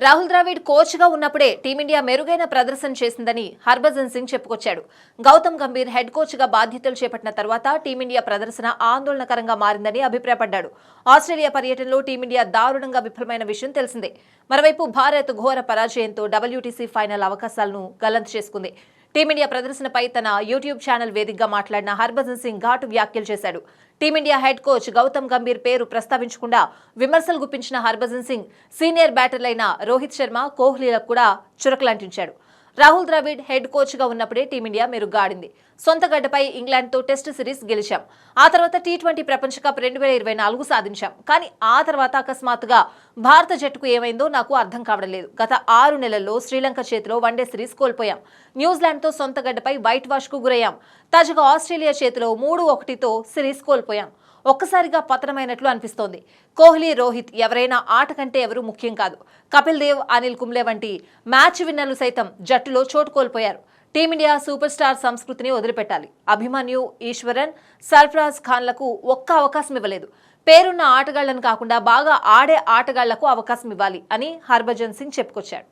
Rahul Dravid coach గా ఉన్నప్పుడే team India మెరుగైన ప్రదర్శన చేసిందని హర్భజన్ సింగ్ చెప్పుకొచ్చాడు. గౌతమ్ గంభీర్ హెడ్ కోచ్ గా బాధ్యతలు చేపట్టిన తర్వాత టీమిండియా ప్రదర్శన ఆందోళనకరంగా మారిందని అభిప్రాయపడ్డాడు. ఆస్ట్రేలియా పర్యటనలో టీమిండియా దారుణంగా విఫలమైన విషయం తెలిసిందే. మరోవైపు భారత్ ఘోర పరాజయంతో WTC ఫైనల్ అవకాశాలను గల్లంతు చేసుకుంది. టీమిండియా ప్రదర్శనపై తన యూట్యూబ్ ఛానల్ వేదికగా మాట్లాడిన హర్భజన్ సింగ్ ఘాటు వ్యాఖ్యలు చేశాడు. Team India head coach Gautam Gambhir పేరు ప్రస్తావించకుండా విమర్శలు గుప్పించిన హర్భజన్ సింగ్ సీనియర్ బ్యాటర్లైన రోహిత్ శర్మ, కోహ్లీలకు కూడా చురకలంటించాడు. రాహుల్ ద్రావిడ్ హెడ్ కోచ్ గా ఉన్నప్పుడే టీమిండియా మెరుగ్గా ఆడింది. సొంత గడ్డపై ఇంగ్లాండ్తో టెస్ట్ సిరీస్ గెలిచాం. ఆ తర్వాత T20 ప్రపంచ కప్ 2024 సాధించాం. కానీ ఆ తర్వాత అకస్మాత్తుగా భారత జట్టుకు ఏమైందో నాకు అర్థం కావడం లేదు. గత 6 నెలల్లో శ్రీలంక చేతిలో వన్డే సిరీస్ కోల్పోయాం. న్యూజిలాండ్తో సొంత గడ్డపై వైట్ వాష్ కు గురయ్యాం. తాజాగా ఆస్ట్రేలియా చేతిలో 3-1తో సిరీస్ కోల్పోయాం. ఒక్కసారిగా పతనమైనట్లు అనిపిస్తోంది. కోహ్లీ, రోహిత్ ఎవరైనా ఆట కంటే ఎవరూ ముఖ్యం కాదు. కపిల్ దేవ్, అనిల్ కుంబ్లే వంటి మ్యాచ్ విన్నర్లు సైతం జట్టులో చోటు కోల్పోయారు. టీమిండియా సూపర్ స్టార్ సంస్కృతిని వదిలిపెట్టాలి. అభిమన్యు, ఈశ్వరన్, సర్ఫరాజ్ ఖాన్లకు ఒక్క అవకాశం ఇవ్వలేదు. పేరున్న ఆటగాళ్లను కాకుండా బాగా ఆడే ఆటగాళ్లకు అవకాశం ఇవ్వాలి అని హర్భజన్ సింగ్ చెప్పుకొచ్చాడు.